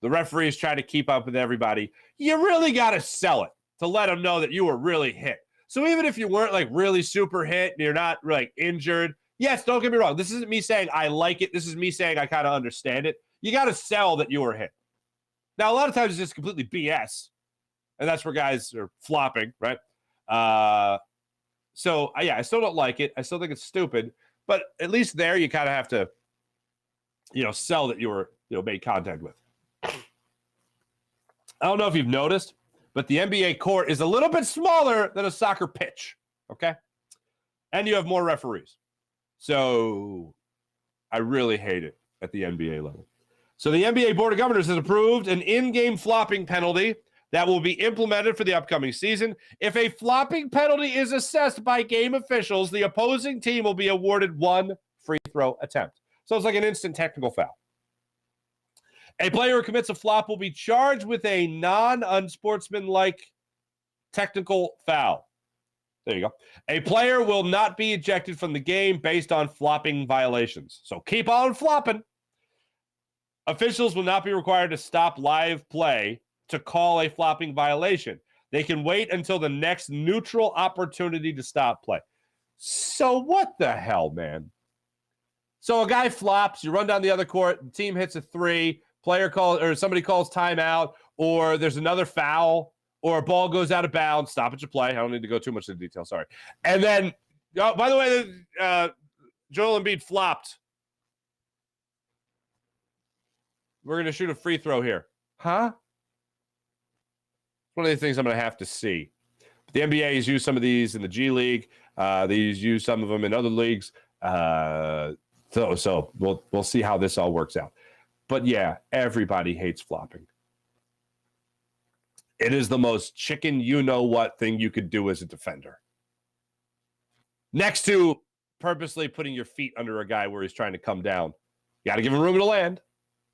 The referees try to keep up with everybody. You really got to sell it to let them know that you were really hit. So even if you weren't like really super hit and you're not like injured, yes, don't get me wrong. This isn't me saying I like it. This is me saying I kind of understand it. You got to sell that you were hit. Now, a lot of times it's just completely BS. And that's where guys are flopping, right? So, I still don't like it. I still think it's stupid. But at least there you kind of have to, sell that you were, made contact with. I don't know if you've noticed, but the NBA court is a little bit smaller than a soccer pitch, okay? And you have more referees. So I really hate it at the NBA level. So the NBA Board of Governors has approved an in-game flopping penalty that will be implemented for the upcoming season. If a flopping penalty is assessed by game officials, the opposing team will be awarded one free throw attempt. So it's like an instant technical foul. A player who commits a flop will be charged with a non-unsportsmanlike technical foul. There you go. A player will not be ejected from the game based on flopping violations. So keep on flopping. Officials will not be required to stop live play to call a flopping violation. They can wait until the next neutral opportunity to stop play. So what the hell, man? So a guy flops, you run down the other court, the team hits a 3, player calls, or somebody calls timeout, or there's another foul, or a ball goes out of bounds, stoppage of play. I don't need to go too much into detail, sorry. And then, oh, by the way, Joel Embiid flopped. We're going to shoot a free throw here. Huh? One of the things I'm going to have to see. But the NBA has used some of these in the G League. They use some of them in other leagues. So we'll see how this all works out. But yeah, everybody hates flopping. It is the most chicken you-know-what thing you could do as a defender. Next to purposely putting your feet under a guy where he's trying to come down. You got to give him room to land.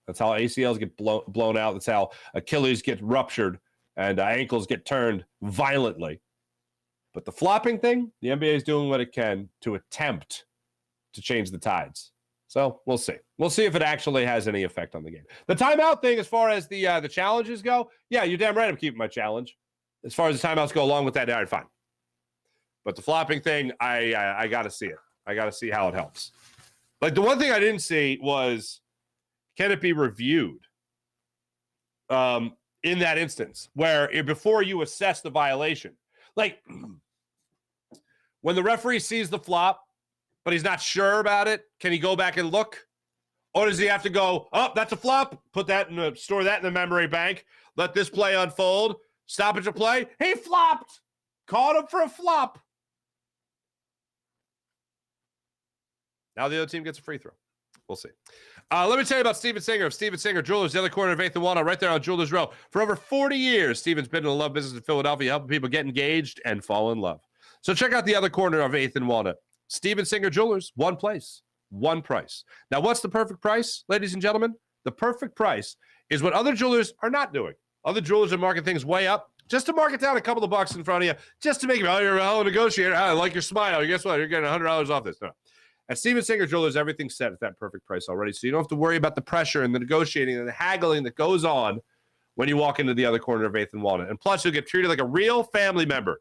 That's how ACLs get blown out. That's how Achilles get ruptured and ankles get turned violently. But the flopping thing, the NBA is doing what it can to attempt to change the tides. So we'll see. We'll see if it actually has any effect on the game. The timeout thing, as far as the challenges go, yeah, you're damn right I'm keeping my challenge. As far as the timeouts go along with that, all right, fine. But the flopping thing, I got to see it. I got to see how it helps. Like, the one thing I didn't see was, can it be reviewed in that instance where before you assess the violation? Like, when the referee sees the flop, but he's not sure about it, can he go back and look? Or does he have to go, oh, that's a flop, put that store that in the memory bank, let this play unfold, stoppage of play, he flopped, caught him for a flop. Now the other team gets a free throw. We'll see. Let me tell you about Steven Singer of Steven Singer Jewelers, the other corner of 8th and Walnut, right there on Jewelers Row. For over 40 years, Steven's been in the love business in Philadelphia, helping people get engaged and fall in love. So check out the other corner of 8th and Walnut. Steven Singer Jewelers, one place, one price. Now, what's the perfect price, ladies and gentlemen? The perfect price is what other jewelers are not doing. Other jewelers are marking things way up just to mark it down a couple of bucks in front of you, just to make you, oh, you're a hell of a negotiator. I like your smile. Guess what? You're getting $100 off this. No. At Steven Singer Jewelers, everything's set at that perfect price already, so you don't have to worry about the pressure and the negotiating and the haggling that goes on when you walk into the other corner of 8th and Walnut. And plus, you'll get treated like a real family member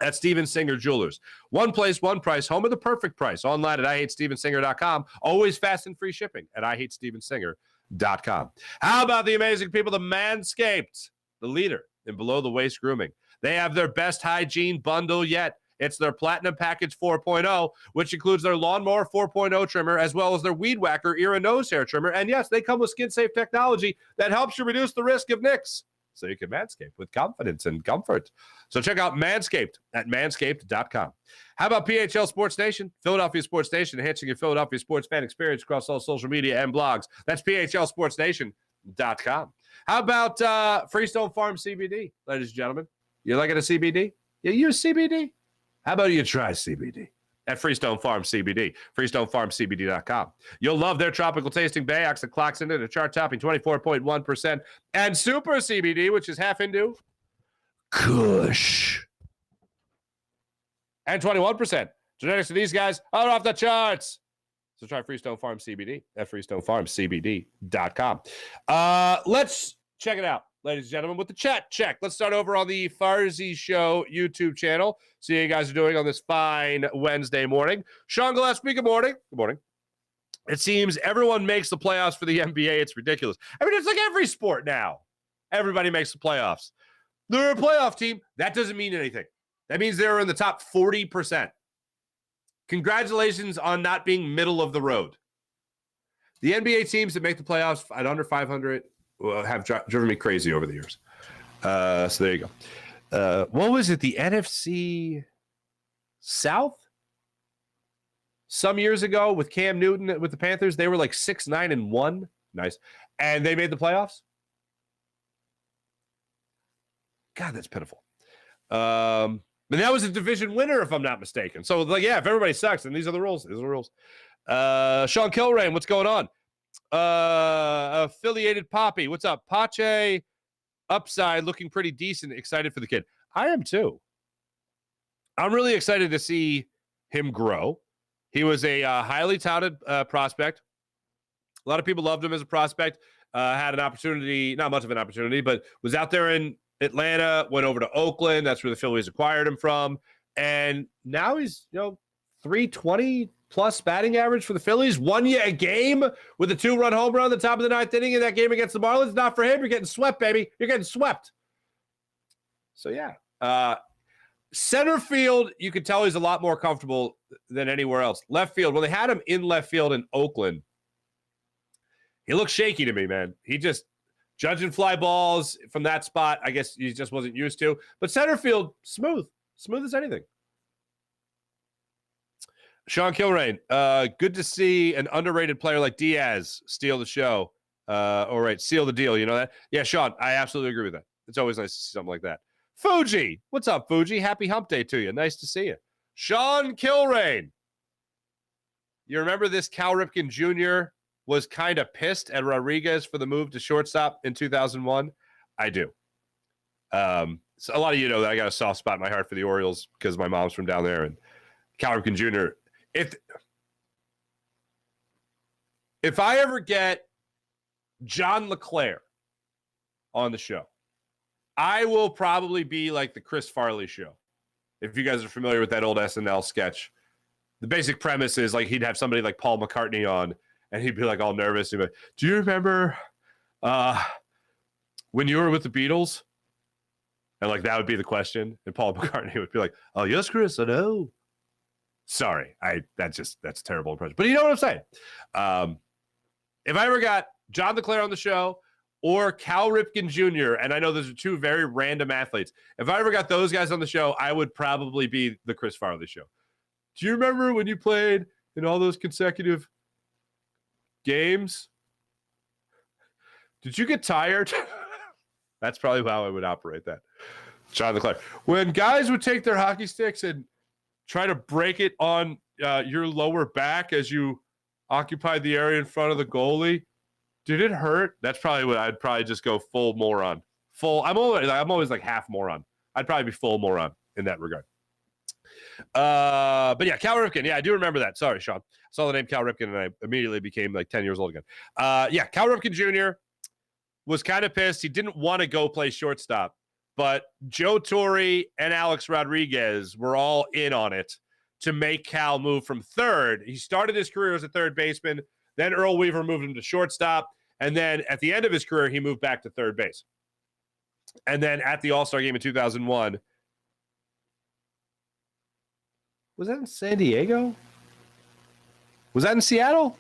at Steven Singer Jewelers. One place, one price, home of the perfect price. Online at IHateStevenSinger.com. Always fast and free shipping at IHateStevenSinger.com. How about the amazing people, the Manscaped, the leader in below-the-waist grooming? They have their best hygiene bundle yet. It's their Platinum Package 4.0, which includes their Lawnmower 4.0 trimmer, as well as their Weed Whacker ear and nose hair trimmer. And yes, they come with skin-safe technology that helps you reduce the risk of nicks, so you can manscape with confidence and comfort. So check out Manscaped at manscaped.com. How about PHL Sports Nation? Philadelphia Sports Nation, enhancing your Philadelphia sports fan experience across all social media and blogs. That's phlsportsnation.com. How about Freestone Farm CBD, ladies and gentlemen? You liking a CBD? You use CBD? How about you try CBD at Freestone Farm CBD, FreestoneFarmCBD.com. You'll love their tropical tasting Bayox that clocks into the chart topping 24.1%, and Super CBD, which is half into Kush, and 21%. Genetics of these guys are off the charts. So try Freestone Farm CBD at FreestoneFarmCBD.com. Let's check it out, ladies and gentlemen, with the chat check. Let's start over on the Farzy Show YouTube channel. See how you guys are doing on this fine Wednesday morning. Sean Gillespie, good morning. Good morning. It seems everyone makes the playoffs for the NBA. It's ridiculous. I mean, it's like every sport now. Everybody makes the playoffs. They're a playoff team. That doesn't mean anything. That means they're in the top 40%. Congratulations on not being middle of the road. The NBA teams that make the playoffs at under 500 have driven me crazy over the years. So there you go. What was it? The NFC South? Some years ago with Cam Newton with the Panthers, they were like 6-9-1. Nice. And they made the playoffs. God, that's pitiful. But that was a division winner, if I'm not mistaken. So, like, yeah, if everybody sucks, then these are the rules. These are the rules. Sean Kilrain, what's going on? Affiliated Poppy, what's up? Pache upside looking pretty decent. Excited for the kid. I am too. I'm really excited to see him grow. He was a highly touted prospect. A lot of people loved him as a prospect. Had an opportunity, not much of an opportunity, but was out there in Atlanta, went over to Oakland. That's where the Phillies acquired him from. And now he's, 320 plus batting average for the Phillies. Won you a game with a 2-run home run at the top of the 9th inning in that game against the Marlins. Not for him. You're getting swept, baby. You're getting swept. So, yeah. Center field, you could tell he's a lot more comfortable than anywhere else. Left field, when they had him in left field in Oakland, he looked shaky to me, man. He just judging fly balls from that spot. I guess he just wasn't used to. But center field, smooth as anything. Sean Kilrain, good to see an underrated player like Diaz steal the show. Seal the deal. You know that? Yeah, Sean, I absolutely agree with that. It's always nice to see something like that. Fuji, what's up, Fuji? Happy hump day to you. Nice to see you. Sean Kilrain. You remember this Cal Ripken Jr. was kind of pissed at Rodriguez for the move to shortstop in 2001? I do. So a lot of you know that I got a soft spot in my heart for the Orioles because my mom's from down there. And Cal Ripken Jr., if I ever get John LeClair on the show, I will probably be like the Chris Farley show. If you guys are familiar with that old SNL sketch, the basic premise is like he'd have somebody like Paul McCartney on, and he'd be like all nervous. He'd be like, do you remember when you were with the Beatles? And like that would be the question. And Paul McCartney would be like, oh, yes, Chris, I know. Sorry, that's a terrible impression. But you know what I'm saying? If I ever got John LeClair on the show or Cal Ripken Jr., and I know those are two very random athletes, if I ever got those guys on the show, I would probably be the Chris Farley show. Do you remember when you played in all those consecutive games? Did you get tired? That's probably how I would operate that. John LeClair. When guys would take their hockey sticks and try to break it on your lower back as you occupied the area in front of the goalie, did it hurt? That's probably what I'd probably just go full moron. I'm always like half moron. I'd probably be full moron in that regard. But yeah, Cal Ripken. Yeah, I do remember that. Sorry, Sean. I saw the name Cal Ripken and I immediately became like 10 years old again. Yeah, Cal Ripken Jr. was kind of pissed. He didn't want to go play shortstop, but Joe Torre and Alex Rodriguez were all in on it to make Cal move from third. He started his career as a third baseman. Then Earl Weaver moved him to shortstop. And then at the end of his career, he moved back to third base. And then at the All-Star game in 2001, was that in San Diego? Was that in Seattle?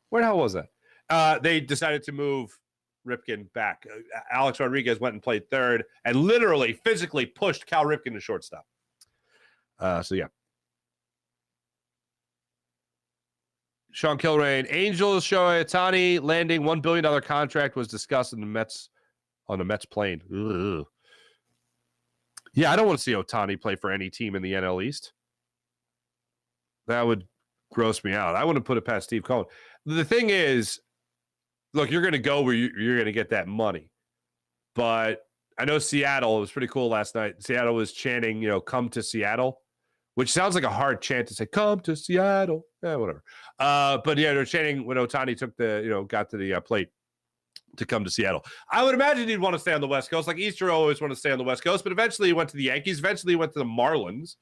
Where the hell was that? They decided to move Ripken back. Alex Rodriguez went and played third and literally physically pushed Cal Ripken to shortstop. So yeah. Sean Kilrain, Angels Shohei Ohtani landing $1 billion contract was discussed in the Mets on the Mets plane. Ugh. Yeah, I don't want to see Ohtani play for any team in the NL East. That would gross me out. I wouldn't put it past Steve Cohen. The thing is, look, you're going to go where you're going to get that money. But I know Seattle, it was pretty cool last night. Seattle was chanting, come to Seattle, which sounds like a hard chant to say, come to Seattle. Yeah, whatever. But yeah, they're chanting when Ohtani took got to the plate to come to Seattle. I would imagine he'd want to stay on the West Coast. Like Easter always want to stay on the West Coast, but eventually he went to the Yankees. Eventually he went to the Marlins,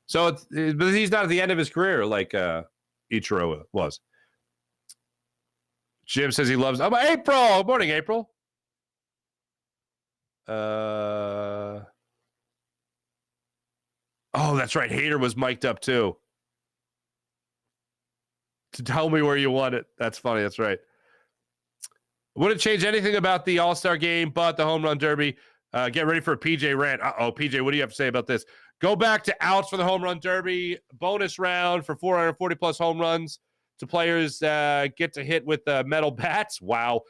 So but he's not at the end of his career like Ichiro was. Jim says he loves April. Good morning, April. Oh, that's right. Hader was mic'd up too. To tell me where you want it. That's funny. That's right. Wouldn't change anything about the All-Star game, but the home run derby. Get ready for a PJ rant. PJ, what do you have to say about this? Go back to outs for the home run derby. Bonus round for 440 plus home runs to players get to hit with metal bats. Wow.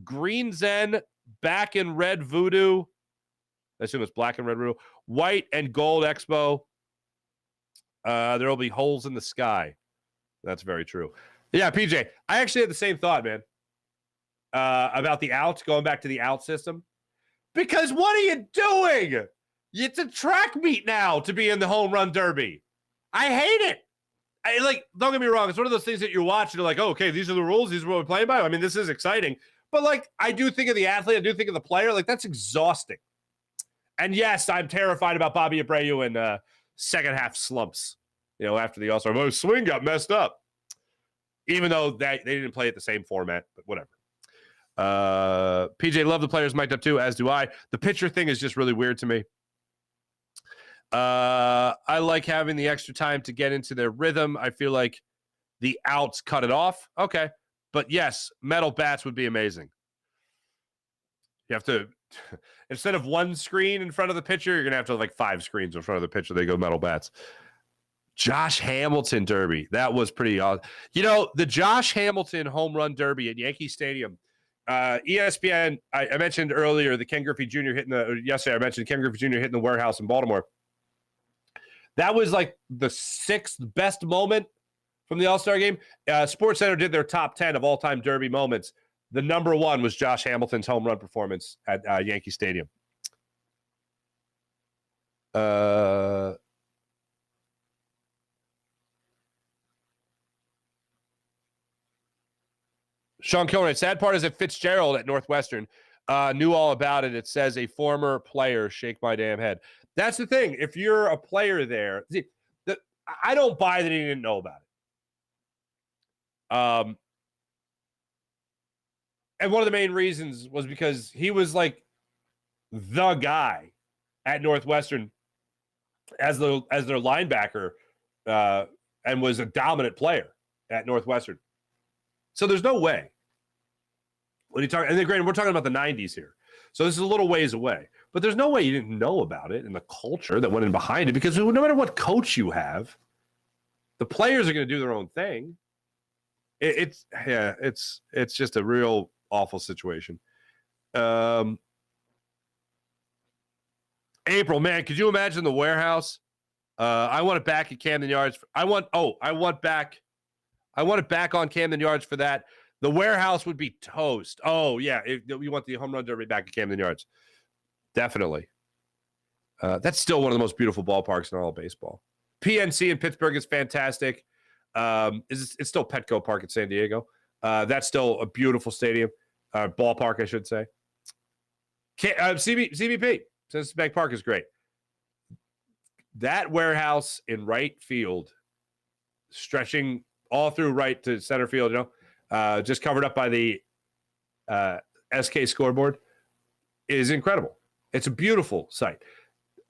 Green Zen, back in red voodoo. I assume it's black and red voodoo. White and gold expo. There will be holes in the sky. That's very true. Yeah, PJ, I actually had the same thought, man, about the outs, going back to the out system. Because what are you doing? It's a track meet now to be in the home run derby. I hate it. Don't get me wrong. It's one of those things that you're watching. You're like, oh, okay, these are the rules. These are what we're playing by. I mean, this is exciting. But, I do think of the athlete. I do think of the player. That's exhausting. And, yes, I'm terrified about Bobby Abreu and second half slumps, after the All-Star. Oh, swing got messed up. Even though they didn't play at the same format, but whatever. PJ, love the players mic'd up too, as do I. The pitcher thing is just really weird to me. I like having the extra time to get into their rhythm. I feel like the outs cut it off. Okay. But yes, metal bats would be amazing. You have to, instead of one screen in front of the pitcher, you're going to have to 5 screens in front of the pitcher. They go metal bats. Josh Hamilton Derby. That was pretty awesome. The Josh Hamilton home run derby at Yankee Stadium. ESPN, I mentioned earlier the Ken Griffey Jr. yesterday I mentioned Ken Griffey Jr. hitting the warehouse in Baltimore. That was the 6th best moment from the All-Star game. SportsCenter did their top 10 of all-time derby moments. The number 1 was Josh Hamilton's home run performance at Yankee Stadium. Sean Kilray, sad part is that Fitzgerald at Northwestern knew all about it. It says a former player, shake my damn head. That's the thing. If you're a player there, I don't buy that he didn't know about it. And one of the main reasons was because he was the guy at Northwestern as their linebacker and was a dominant player at Northwestern. So there's no way. When you talk, and then granted, we're talking about the 90s here. So this is a little ways away. But there's no way you didn't know about it and the culture that went in behind it, because no matter what coach you have, the players are going to do their own thing. It's just a real awful situation. April, man, could you imagine the warehouse? I want it back at Camden Yards. I want it back on Camden Yards for that. The warehouse would be toast. Oh, yeah. We want the home run derby back at Camden Yards. Definitely. That's still one of the most beautiful ballparks in all of baseball. PNC in Pittsburgh is fantastic. It's still Petco Park in San Diego. That's still a beautiful stadium. Ballpark, I should say. CBP, Cincinnati Bank Park, is great. That warehouse in right field, stretching all through right to center field, just covered up by the SK scoreboard, is incredible. It's a beautiful site.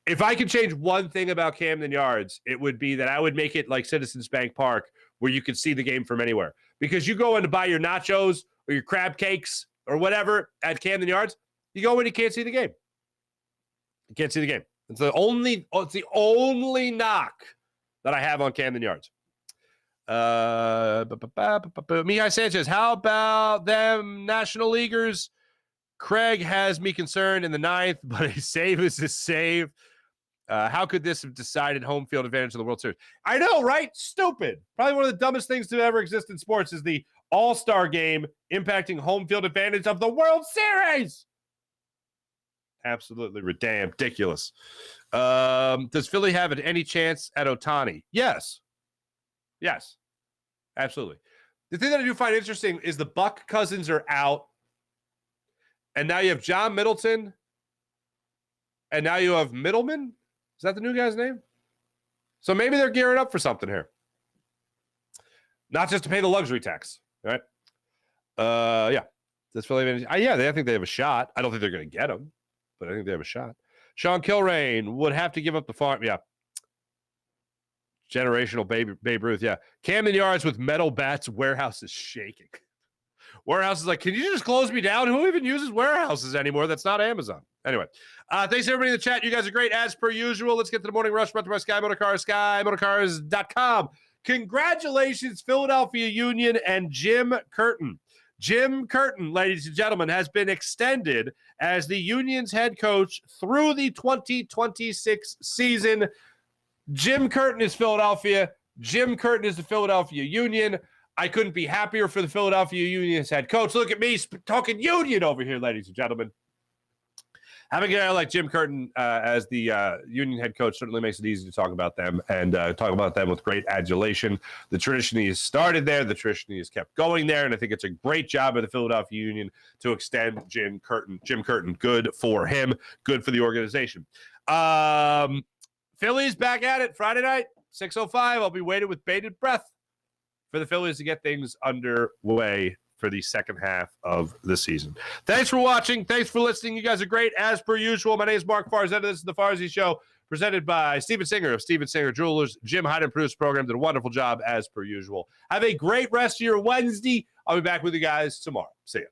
If I could change one thing about Camden Yards, it would be that I would make it like Citizens Bank Park, where you could see the game from anywhere. Because you go in to buy your nachos or your crab cakes or whatever at Camden Yards, you go in, you can't see the game. You can't see the game. It's the only knock that I have on Camden Yards. Mihai Sanchez, how about them National Leaguers? Craig has me concerned in the 9th, but a save is a save. How could this have decided home field advantage of the World Series? I know, right? Stupid. Probably one of the dumbest things to ever exist in sports is the All-Star game impacting home field advantage of the World Series. Absolutely ridiculous. Does Philly have any chance at Ohtani? Yes. Yes. Absolutely. The thing that I do find interesting is the Buck cousins are out. And now you have John Middleton. And now you have Middleman. Is that the new guy's name? So maybe they're gearing up for something here. Not just to pay the luxury tax. Right? Yeah. Does Philly have any? I think they have a shot. I don't think they're going to get him, but I think they have a shot. Sean Kilrain would have to give up the farm. Yeah. Generational Babe Ruth. Yeah. Camden Yards with metal bats. Warehouse is shaking. Warehouse is like, can you just close me down? Who even uses warehouses anymore? That's not Amazon. Anyway, thanks everybody in the chat. You guys are great as per usual. Let's get to the morning rush brought to you by Sky Motorcars, SkyMotorcars.com. Congratulations, Philadelphia Union and Jim Curtin. Jim Curtin, ladies and gentlemen, has been extended as the Union's head coach through the 2026 season. Jim Curtin is Philadelphia. Jim Curtin is the Philadelphia Union. I couldn't be happier for the Philadelphia Union's head coach. Look at me talking Union over here, ladies and gentlemen. Having a guy like Jim Curtin as the Union head coach certainly makes it easy to talk about them and talk about them with great adulation. The tradition he has started there, the tradition he has kept going there, and I think it's a great job of the Philadelphia Union to extend Jim Curtin. Jim Curtin, good for him, good for the organization. Phillies back at it Friday night, 6:05. I'll be waiting with bated breath for the Phillies to get things underway for the second half of the season. Thanks for watching. Thanks for listening. You guys are great as per usual. My name is Mark Farzetta. This is the Farzy Show presented by Steven Singer of Steven Singer Jewelers. Jim Hyden produced the program, did a wonderful job as per usual. Have a great rest of your Wednesday. I'll be back with you guys tomorrow. See ya.